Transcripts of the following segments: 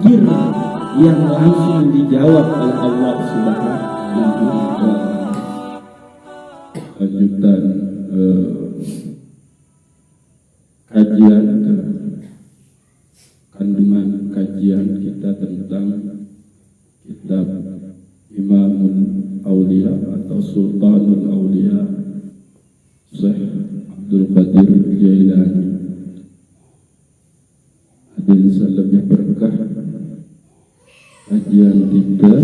zikir yang langsung dijawab oleh Allah Subhanahu wa Ta'ala. Lanjutan kajian kandungan kajian kita tentang kitab Imamul Aulia atau Sultanul Aulia Syekh Abdul Qadir Jailani. Hadirin salamnya berkah kajian kita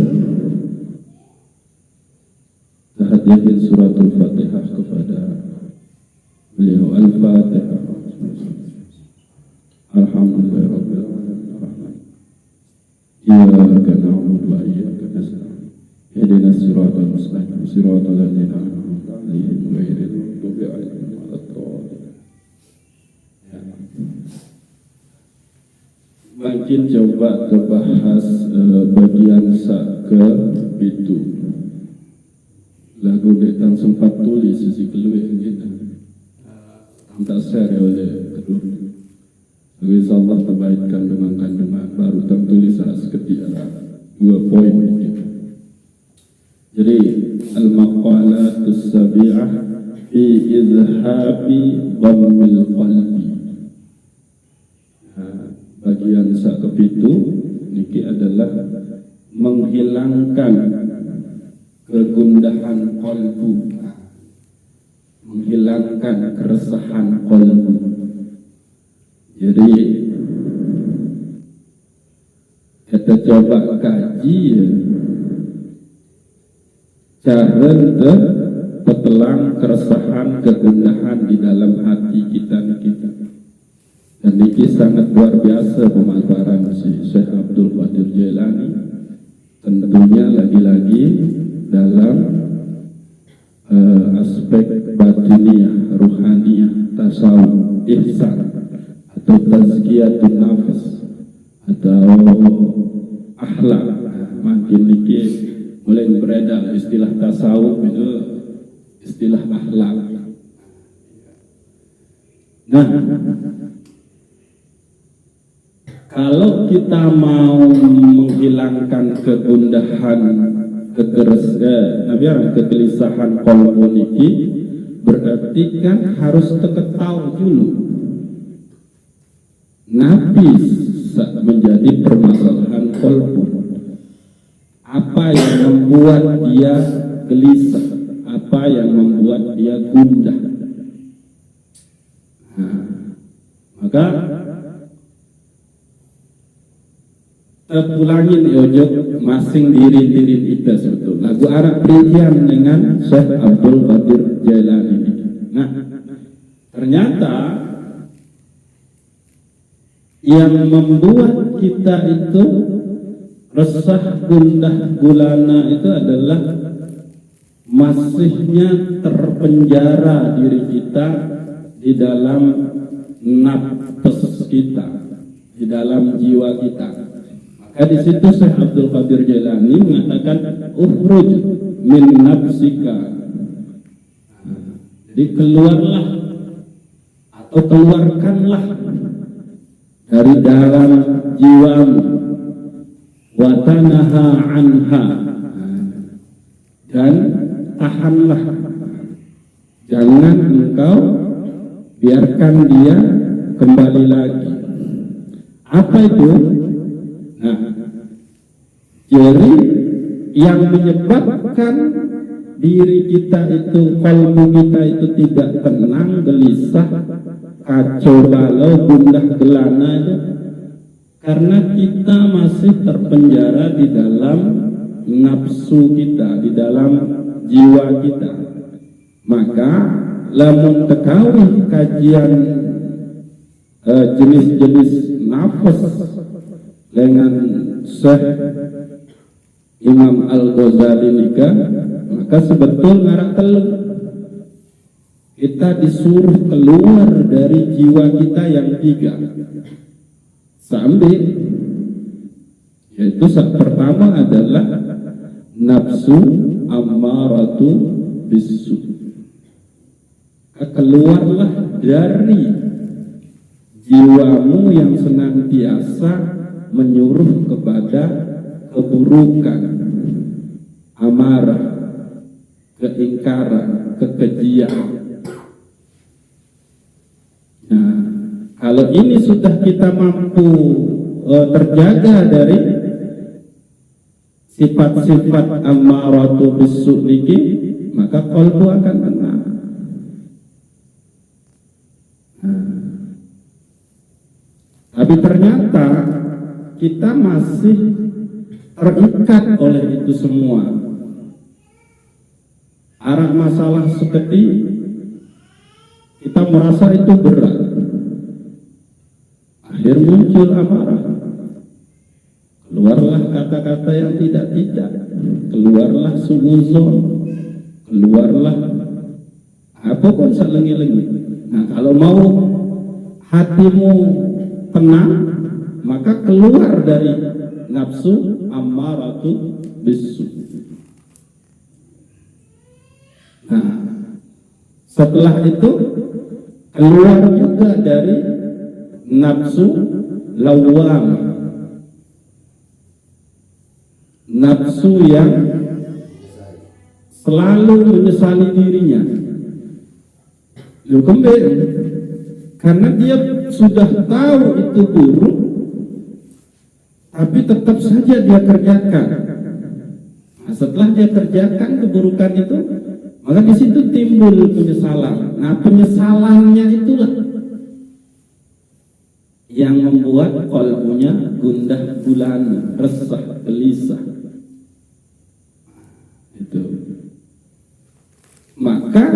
tahadirin suratul Fatihah kepada beliau. Al-Fatihah. Alhamdulillahirabbil alamin. Iyyaka na'budu wa iyyaka nasta'in. Ihdinas siratal mustaqim, siratal ladzina an'amta 'alaihim ghairil maghdubi 'alaihim waladdallin. Mungkin coba bahas bagian ke-7. Lagu detang sempat tulis sisi keluar gitu. Tak share oleh kedua. Insyaallah terbaikkan dengan kandungan baru tertulis seketika 2 poin gitu. Jadi al-maqalatus sabi'ah fi izhabi dhammil qalbi. Bagian ke-7 niki adalah menghilangkan kegundahan qalbu, menghilangkan keresahan qalbu. Jadi kita coba kaji cara petelang keresahan kegundahan di dalam hati kita. Dan ini sangat luar biasa pemaparan si Syekh Abdul Qadir Jailani. Tentunya lagi-lagi dalam aspek batiniah, ruhaniyah, tasawuf, ihsan atau tazkiyatun nafas atau akhlak. Makin niki mulai beredar istilah tasawuf itu istilah akhlak. Nah, kalau kita mau menghilangkan kegundahan, kegelisahan qalbu niki, berarti kan harus tahu dulu nafis menjadi permasalahan qalbu. Apa yang membuat dia gelisah? Apa yang membuat dia gundah? Maka terpulangin ojok masing diri kita sebetulnya. Lagu Arab perincian dengan Syekh Abdul Qadir Jailani. Nah, ternyata yang membuat kita itu resah, gundah, gulana itu adalah masihnya terpenjara diri kita di dalam nafas kita, di dalam jiwa kita. Maka di situ Syekh Abdul Qadir Jailani mengatakan ukhruj min nafsika. Jadi keluarlah atau keluarkanlah dari dalam jiwamu, wa tanaha anha, dan tahanlah, jangan engkau biarkan dia kembali lagi. Apa itu? Nah, jadi yang menyebabkan diri kita itu, kalbu kita itu tidak tenang, gelisah, kacau balau, gundah gelana itu karena kita masih terpenjara di dalam nafsu kita, di dalam jiwa kita. Maka lamun tekawih kajian jenis-jenis nafas dengan Syekh Imam Al-Ghazali nikah, maka sebetulnya ngarak teluk kita disuruh keluar dari jiwa kita yang 3 sambil, yaitu pertama adalah nafsu ammaratu bisu. Keluarlah dari jiwamu yang senantiasa menyuruh kepada keburukan, amarah, keingkaran, kekejian. Nah, kalau ini sudah kita mampu terjaga dari sifat-sifat ammaratu bisu niki, maka qalbu akan tenang. Tapi ternyata kita masih terikat oleh itu semua. Arah masalah seperti kita merasa itu berat, akhir muncul amarah, keluarlah kata-kata yang tidak, keluarlah suuzon, keluarlah apa pun selengi-lengi. Nah, kalau mau hatimu tenang, maka keluar dari nafsu ammaratu bisu. Nah, setelah itu keluar juga dari nafsu lawwam, nafsu yang selalu menyesali dirinya. Kembali, karena dia sudah tahu itu buruk, tapi tetap saja dia kerjakan. Nah, setelah dia kerjakan keburukan itu, maka di situ timbul penyesalan. Nah, penyesalannya itulah yang membuat qalbunya gundah gulana, resah, gelisah. Itu. Maka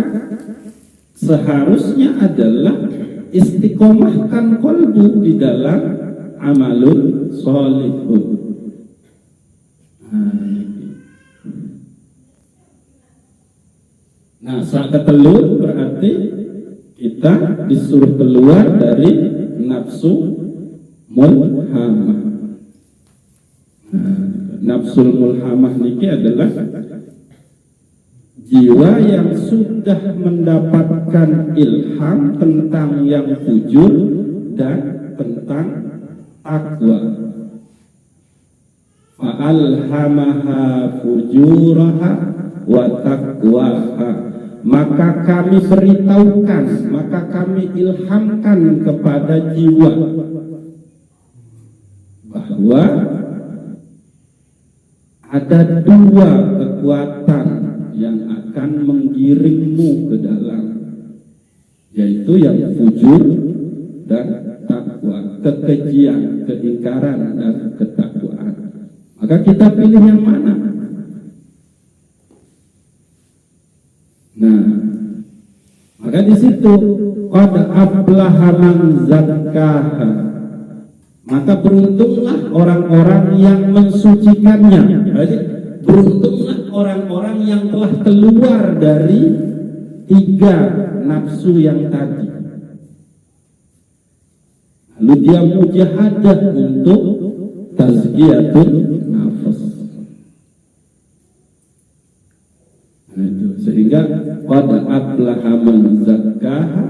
seharusnya adalah istiqomahkan qalbu di dalam amalul sholihun. Nah, saat ketelu berarti kita disuruh keluar dari nafsu mulhamah. Nah, nafsul mulhamah niki adalah jiwa yang sudah mendapatkan ilham tentang yang fujur dan tentang takwa. Fa'alhamaha fujuraha wa taqwaha. Maka kami beritahukan, maka kami ilhamkan kepada jiwa bahwa ada dua kekuatan yang akan menggiringmu ke dalam, yaitu yang fujur dan takwa, kekejian, keingkaran dan ketakwaan. Maka kita pilih yang mana? Nah, maka di situ qad aflaha man zakkaha. Maka beruntunglah orang-orang yang mensucikannya. Jadi beruntunglah orang-orang yang telah keluar dari tiga nafsu yang tadi. Lalu dia mujahadah untuk tazkiyatun nafas. Nah, itu. Sehingga qad aflaha man zakkaha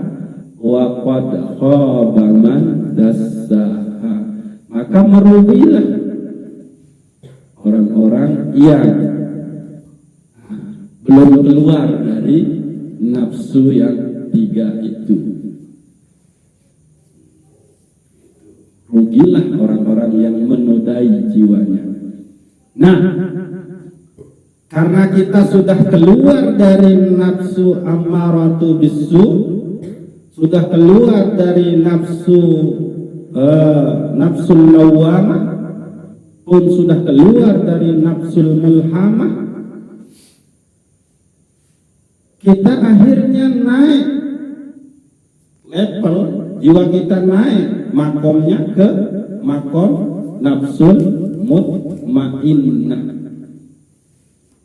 wa qad khaba man dassaha. Maka merugilah orang-orang yang belum keluar dari nafsu yang tiga itu. Rugilah orang-orang yang menodai jiwanya. Nah, karena kita sudah keluar dari nafsu ammaratu bisu, sudah keluar dari nafsu nafsul lawwamah, pun sudah keluar dari nafsul mulhamah, kita akhirnya naik level, jiwa kita naik makomnya ke makom nafsul mutmainnah.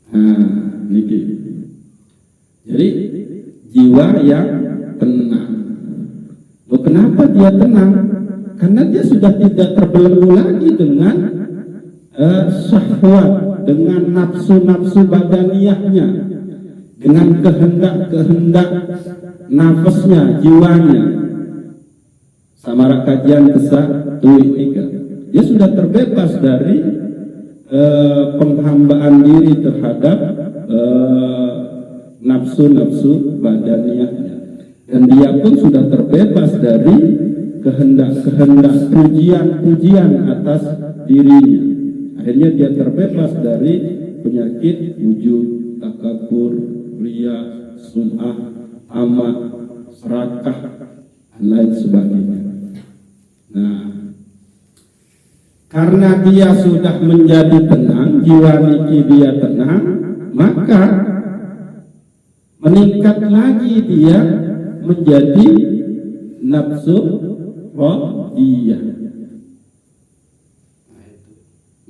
Nah, niki. Jadi jiwa yang tenang. Loh, kenapa dia tenang? Karena dia sudah tidak terbelenggu lagi dengan syahwat, dengan nafsu-nafsu badaniyahnya, dengan kehendak-kehendak nafasnya, jiwanya. Samara kajian kesah tuh 3. dia sudah terbebas dari penghambaan diri terhadap nafsu-nafsu badaniyahnya, dan dia pun sudah terbebas dari kehendak-kehendak pujian-pujian atas dirinya. Akhirnya dia terbebas dari penyakit wujud, takabur, riya, sum'ah, amat, serakah, dan lain sebagainya. Nah, karena dia sudah menjadi tenang, jiwa niki dia tenang, maka meningkat lagi dia menjadi nafsu radiyah,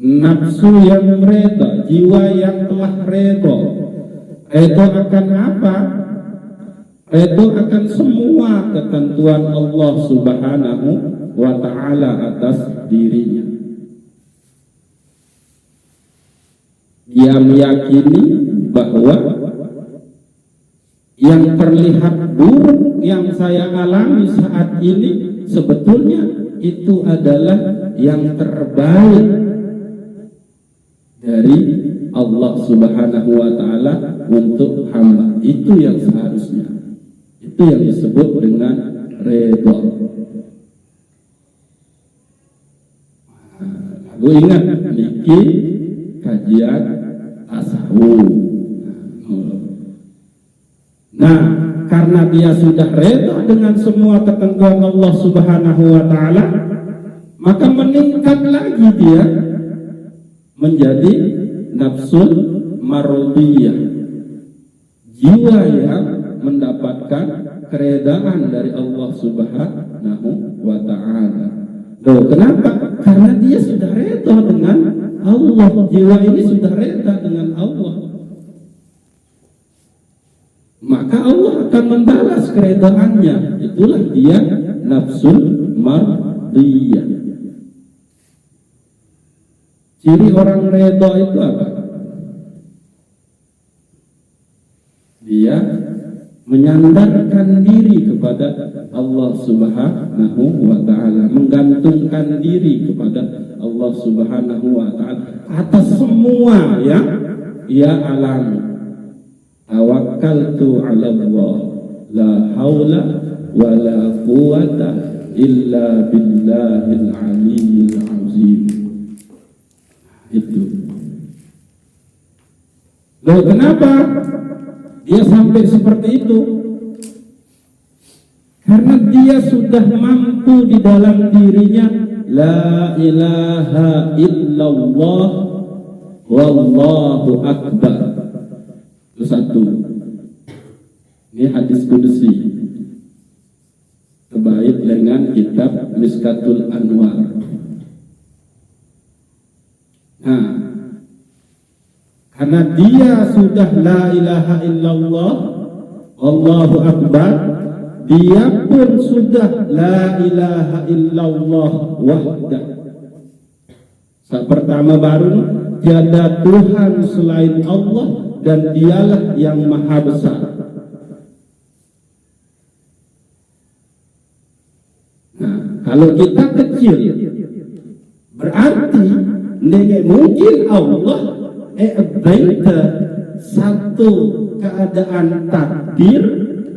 nafsu yang reda, jiwa yang telah reda. Reda akan apa? Reda akan semua ketentuan Allah Subhanahu wa ta'ala atas dirinya. Dia meyakini bahwa yang terlihat buruk yang saya alami saat ini sebetulnya itu adalah yang terbaik dari Allah Subhanahu wa ta'ala untuk hamba. Itu yang seharusnya, itu yang disebut dengan redha. Lalu ingat, niki kajian tasawuf. Nah, karena dia sudah redha dengan semua ketentuan Allah Subhanahu wa ta'ala, maka meningkat lagi dia menjadi nafsul mardiyah, jiwa yang mendapatkan keredaan dari Allah Subhanahu wa ta'ala. Loh, kenapa? Karena dia sudah redha dengan Allah, jiwa ini sudah redha dengan Allah, maka Allah akan membalas keredaannya. Itulah dia nafsul mardiyah. Ciri orang redha itu apa? Dia menyandarkan diri kepada Allah Subhanahu wa ta'ala, menggantungkan diri kepada Allah Subhanahu wa ta'ala atas semua yang ia alami. Tawakkaltu 'ala Allah, la haula wa la quwwata illa billahil aliyyil azim. Itu. Loh, kenapa dia sampai seperti itu? Karena dia sudah mampu di dalam dirinya la ilaha illallah wallahu akbar. Itu satu. Ini hadis kudusi terbaik dengan kitab Miskatul Anwar. Nah, karena dia sudah la ilaha illallah Allahu akbar, dia pun sudah la ilaha illallah wahdah. Saat pertama baru tiada Tuhan selain Allah dan dialah yang maha besar. Nah, kalau kita kecil berarti mungkin Allah baita satu keadaan takdir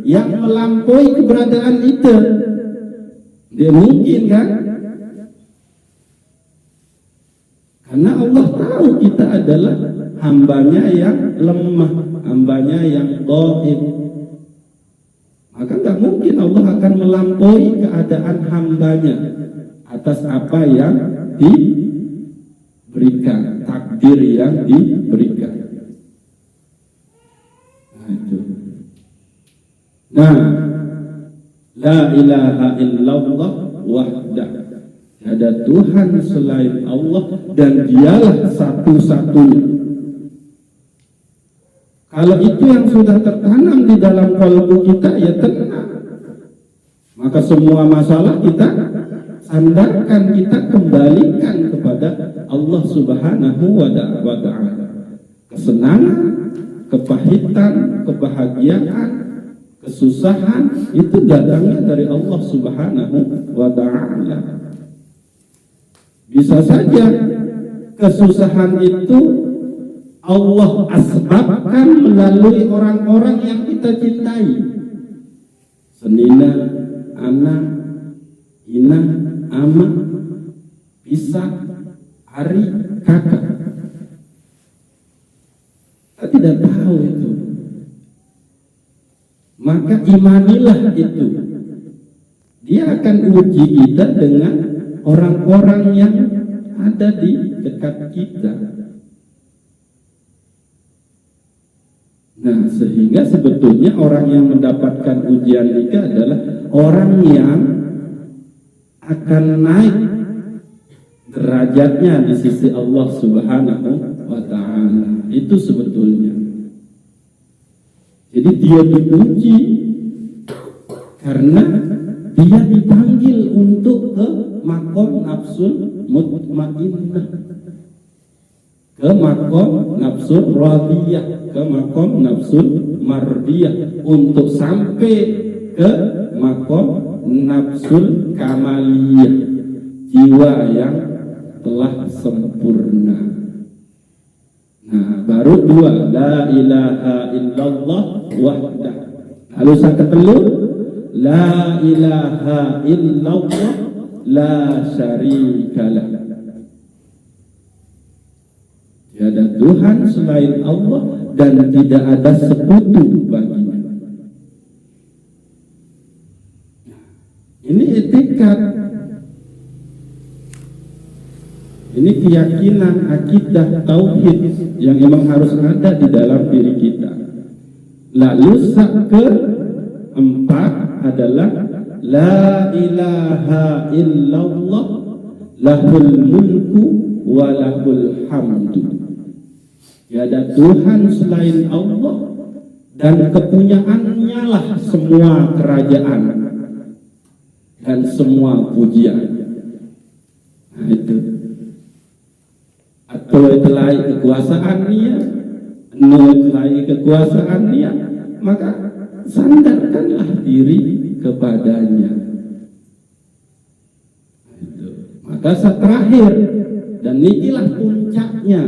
yang melampaui keberadaan itu. Dia mungkin kan? Karena Allah tahu kita adalah hambanya yang lemah, hambanya yang dhaif. Maka nggak mungkin Allah akan melampaui keadaan hambanya atas apa yang diberikan, takdir yang diberikan. Nah, itu. Nah, la ilaha illallah wahdah, ada Tuhan selain Allah dan dialah satu-satunya. Kalau itu yang sudah tertanam di dalam kalbu kita, ya tenang. Maka semua masalah kita sandarkan, kita kembalikan kepada Allah Subhanahu wa ta'ala. Kesenangan, kepahitan, kebahagiaan, kesusahan itu datangnya dari Allah Subhanahu wa ta'ala. Bisa saja kesusahan itu Allah asbabkan melalui orang-orang yang kita cintai. Senina, anak, ina, ama, pisah, hari, kakak. Kita tidak tahu itu. Maka imanilah itu. Dia akan uji kita dengan orang-orang yang ada di dekat kita. Nah, sehingga sebetulnya orang yang mendapatkan ujian itu adalah orang yang akan naik derajatnya di sisi Allah Subhanahu wa Ta'ala. Itu sebetulnya. Jadi dia diuji karena dia dipanggil untuk ke makom nafsul mutmainnah, ke makom nafsul radiyah, ke makom nafsul mardiyah, untuk sampai ke makom nafsul kamaliyah, jiwa yang telah sempurna. Nah, baru dua, la ilaha illallah wahdah. Lalu yang kedua, la ilaha illallah la syarikalah. Tiada Tuhan selain Allah dan tidak ada sekutu baginya. Ini etikat. Ini keyakinan, akidah, tauhid yang memang harus ada di dalam diri kita. Lalu keempat adalah la ilaha illallah lahul mulku wa lahul hamdu. Tiada Tuhan selain Allah dan kepunyaannya lah semua kerajaan dan semua pujian. Nah itu. Atau telah kekuasaannya, telah kekuasaannya, maka sandarkanlah diri kepadanya. Itu. Maka saat terakhir, dan inilah puncaknya,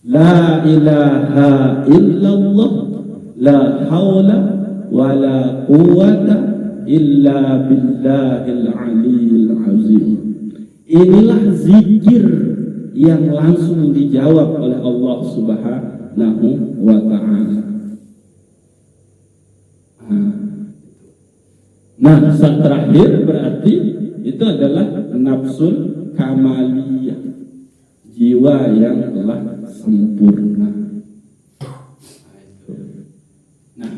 la ilaha illallah la haula wa la quwata illa billahil aliyil azim. Inilah zikir yang langsung dijawab oleh Allah Subhanahu wa Ta'ala. Nah, saat terakhir berarti itu adalah nafsul kamaliyah, jiwa yang telah sempurna. Nah,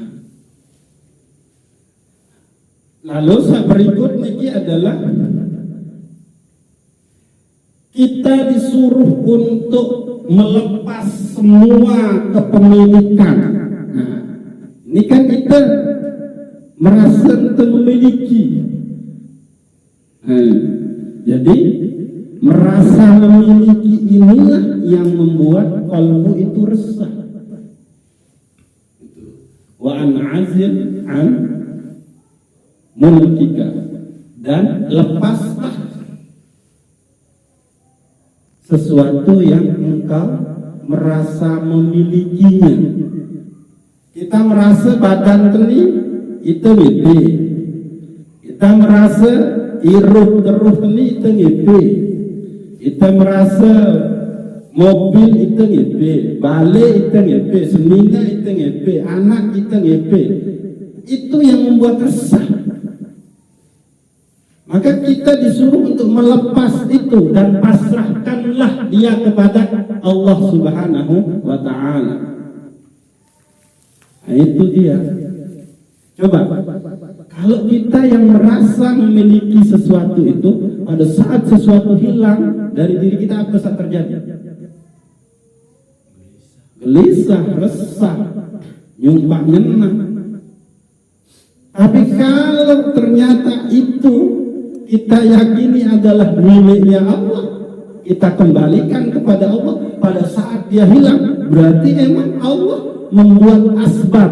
lalu saat berikut ini adalah kita disuruh untuk melepas semua kepemilikan. Nah, ini kan kita merasa memiliki. Jadi merasa memiliki inilah yang membuat kalbu itu resah. Wa an azil an mulkika, dan lepaslah sesuatu yang engkau merasa memilikinya. Kita merasa badan ini itu gede. Kita merasa irup terus ini itu gede. Kita merasa mobil itu gede, balik itu gede, senina itu gede, anak itu gede. Itu yang membuat resah. Maka kita disuruh untuk melepas itu dan pasrahkanlah dia kepada Allah Subhanahu wa Ta'ala. Nah, itu dia. Coba, kalau kita yang merasa memiliki sesuatu itu, pada saat sesuatu hilang dari diri kita, apa saat terjadi? Gelisah, resah, nyumpah nyenah. Tapi kalau ternyata itu kita yakini adalah miliknya Allah, kita kembalikan kepada Allah pada saat dia hilang, berarti emang Allah membuat asbab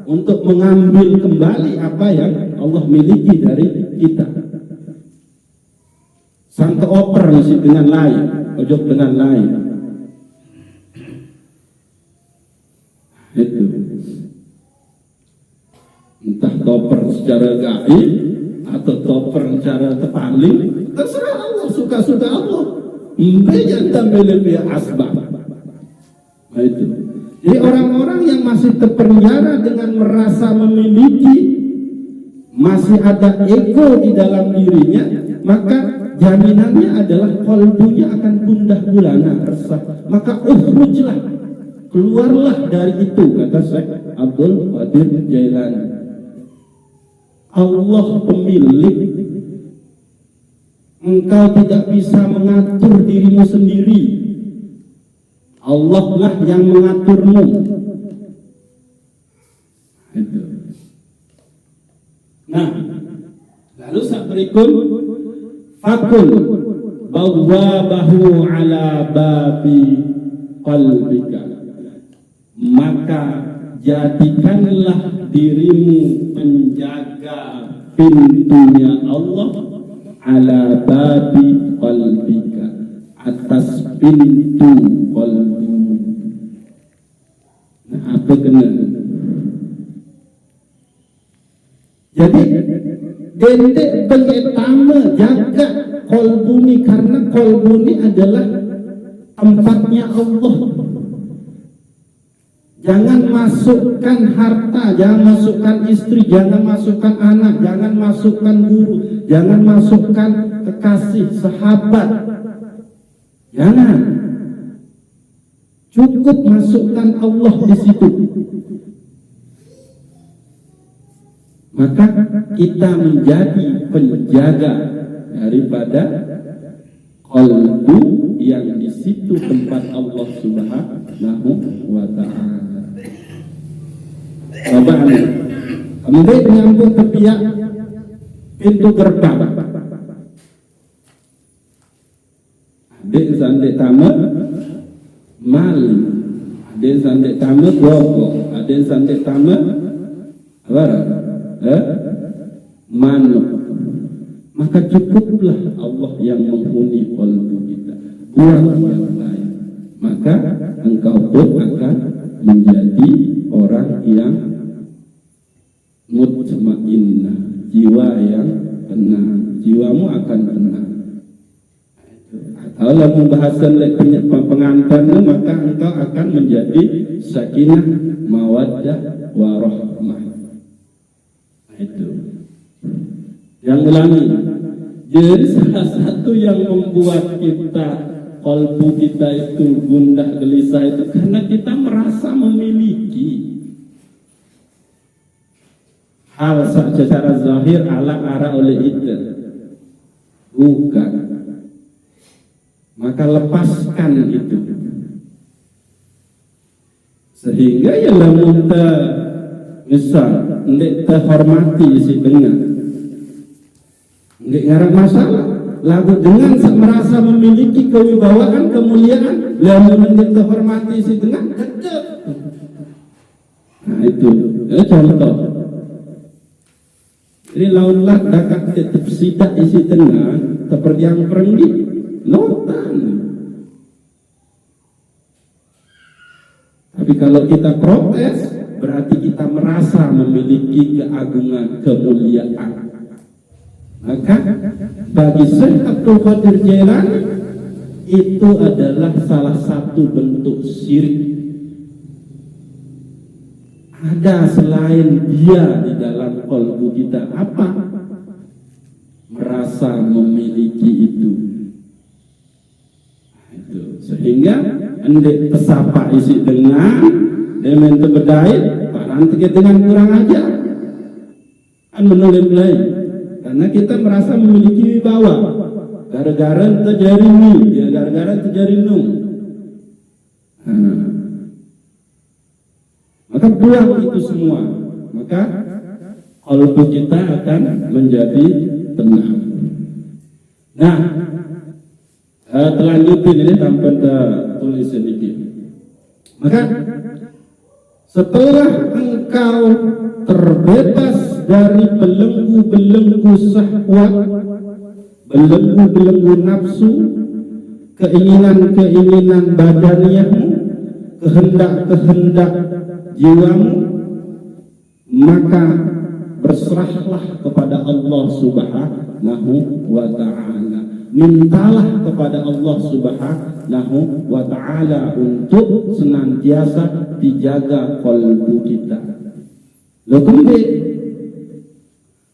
untuk mengambil kembali apa yang Allah miliki dari kita. Sangka oper musik dengan lain, ojok dengan lain. Itu. Entah toper secara gaib atau toper secara terpaling, terserah Allah, suka-suka Allah. Jangan lebih asbab. Nah, itu. Jadi orang-orang yang masih terpenjara dengan merasa memiliki, masih ada ego di dalam dirinya, maka jaminannya adalah qalbunya akan gundah gulana, resah. Maka ukhrujlah, keluarlah dari itu, kata Syekh Abdul Qadir Jailani. Allah pemilik, engkau tidak bisa mengatur dirimu sendiri. Allah lah yang mengaturmu. Nah, lalu saat berikut, fakul bawabahu ala babi qalbika, maka jadikanlah dirimu penjaga pintunya Allah ala babi qalbika, atas pintu qalbimu. Nah, apa kena? Jadi dendek pertama jaga qalbu ni, karena qalbu ni adalah tempatnya Allah. Jangan masukkan harta, jangan masukkan istri, jangan masukkan anak, jangan masukkan guru, jangan masukkan kekasih, sahabat. Jangan. Cukup masukkan Allah di situ. Maka kita menjadi penjaga daripada qalbu yang di situ tempat Allah Subhanahu wa ta'ala. Coba kemudian menyambung ke pihak pintu gerbang. Adik sandek tamu mali, adik sandek tamu gogok, adik sandek tamu apa? Manuk. Maka cukuplah Allah yang menghuni qalbu kita, buang yang lain. Maka engkau pun akan menjadi orang yang mutmainnah, jiwa yang tenang, jiwamu akan tenang. Kalau membahasan pengantin, maka engkau akan menjadi sakinah, mawaddah, warahmah. Itu yang ulangi. Jadi salah satu yang membuat kita, qalbu kita itu gundah gelisah itu karena kita merasa memiliki hal secara zahir ala ara oleh itu. Bukan. Maka lepaskan itu. Sehingga ya lamun misal ndek terhormati si dengar, ndek ngarang masalah, lagu dengan merasa memiliki kewibawaan, kemuliaan, lamun ndek terhormati si dengar, kedep. Nah itu contoh. Jadi launlah dakat tetap sidak isi tengah seperti yang pergi notan. Tapi kalau kita protes, berarti kita merasa memiliki keagungan, kemuliaan. Maka bagi Syekh Abdul Qadir Jailani itu adalah salah satu bentuk syirik. Ada selain dia di dalam qalbu kita, apa? Merasa memiliki itu. Sehingga endek pesapa isi dengan demen tebedai, parang dengan kurang aja kan menulis lain. Karena kita merasa memiliki wibawa, gara-gara terjadi nu, ya gara-gara terjadi nu. Maka buang itu semua, maka qalbu kita akan menjadi tenang. Nah, lanjutin ini tanpa tulis sedikit. Maka setelah engkau terbebas dari belenggu-belenggu syahwat, belenggu-belenggu nafsu, keinginan-keinginan badaniahmu, kehendak-kehendak jiwamu, maka berserahlah kepada Allah Subhanahu wa ta'ala. Mintalah kepada Allah Subhanahu wa ta'ala untuk senantiasa dijaga qalbu kita. Kemudian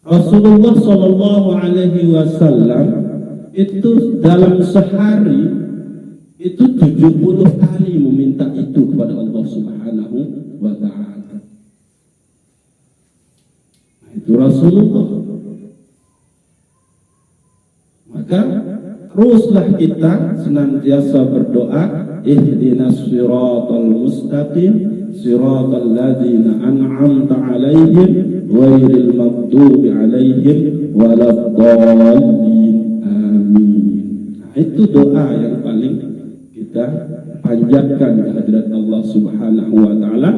Rasulullah sallallahu alaihi wasallam itu dalam sehari itu 70 kali meminta itu kepada Allah Subhanahu wa ta'ala. Itu Rasulullah. Maka teruslah kita senantiasa berdoa, ihdinas siratal mustaqim siratal ladzina an'amta 'alaihim ghairil maghdubi 'alaihim waladdallin. Amin. Nah, itu doa yang paling kita panjatkan kehadirat Allah Subhanahu wa ta'ala.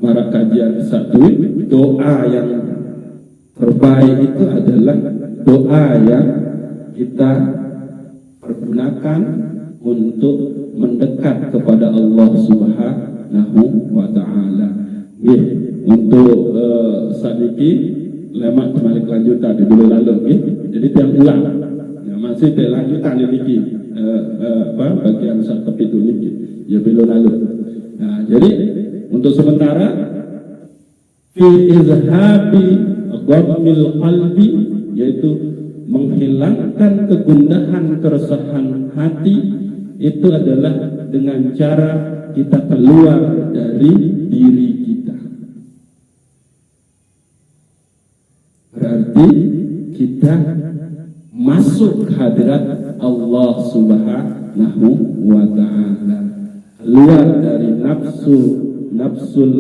Para kajian satu, doa yang terbaik itu adalah doa yang kita pergunakan untuk mendekat kepada Allah Subhanahu wa ta'ala. Untuk saat ini lemak balik lanjutan di dulu lalu, jadi tiang ulang. Ya, masih lanjutan ini bagian satu itu ini ya belum lalu. Nah, jadi untuk sementara fi izhabi ghamil qalbi, yaitu menghilangkan kegundahan keresahan hati, itu adalah dengan cara kita keluar dari diri kita. Berarti kita masuk ke hadirat Allah Subhanahu wa ta'ala, keluar dari nafsul nafsul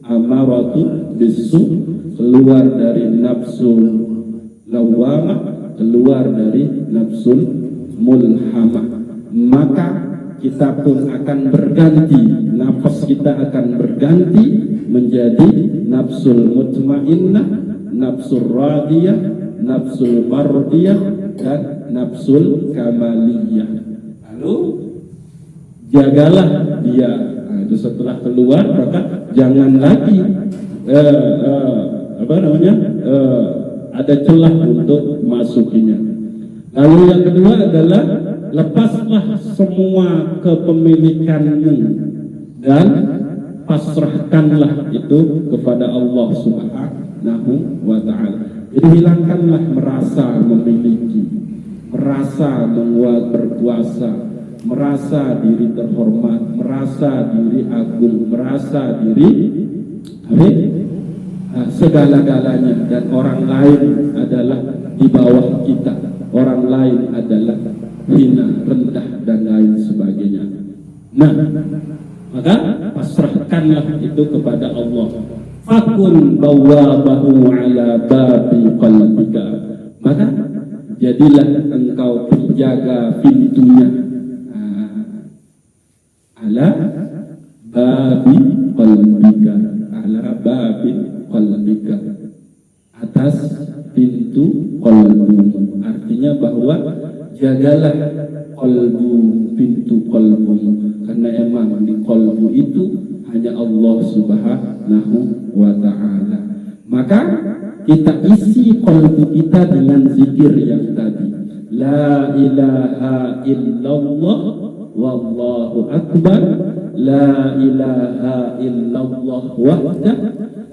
amaratu bisu, keluar dari nafsul lawamah, keluar dari nafsul mulhamah. Maka kita pun akan berganti, nafas kita akan berganti menjadi nafsul mutmainnah, nafsul radiyah, nafsul mardiyah, dan nafsul kamaliyah. Lalu jagalah dia. Nah, itu setelah keluar maka jangan lagi ada celah untuk masukinya. Lalu yang kedua adalah lepaslah semua kepemilikanmu dan pasrahkanlah itu kepada Allah Subhanahu wa ta'ala. Jadi hilangkanlah merasa memiliki, merasa berkuasa, merasa diri terhormat, merasa diri agung, merasa diri segala-galanya, dan orang lain adalah di bawah kita, orang lain adalah hina, rendah, dan lain sebagainya. Nah, maka pasrahkanlah itu kepada Allah. Fakun bawabahu ala babi qalbika, maka jadilah engkau penjaga pintunya, ala babi qalbika, ala babi qalbika, atas pintu qalbu. Artinya bahwa jagalah qalbu, pintu qalbu, karena emang di qalbu itu hanya Allah Subhanahu wa ta'ala. Maka kita isi qalbu kita dengan zikir yang tadi, la ilaha illallah wallahu akbar, la ilaha illallah wahdah,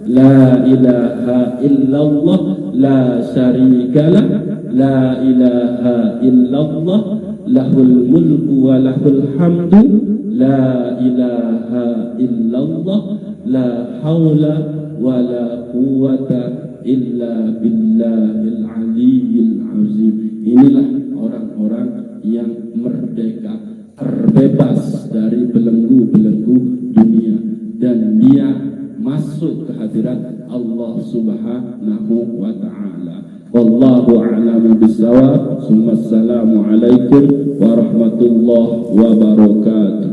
la ilaha illallah la syarikalah, la ilaha illallah lahul mulku wa lahul hamdu, la ilaha illallah la haula wa la quwwata illa billahil aliyyil azim. Inilah orang-orang yang merdeka, terbebas dari belenggu-belenggu dunia, dan dia masuk ke hadirat Allah Subhanahu wa ta'ala. Wallahu a'lamu bissawab. Assalamu alaikum warahmatullahi wabarakatuh.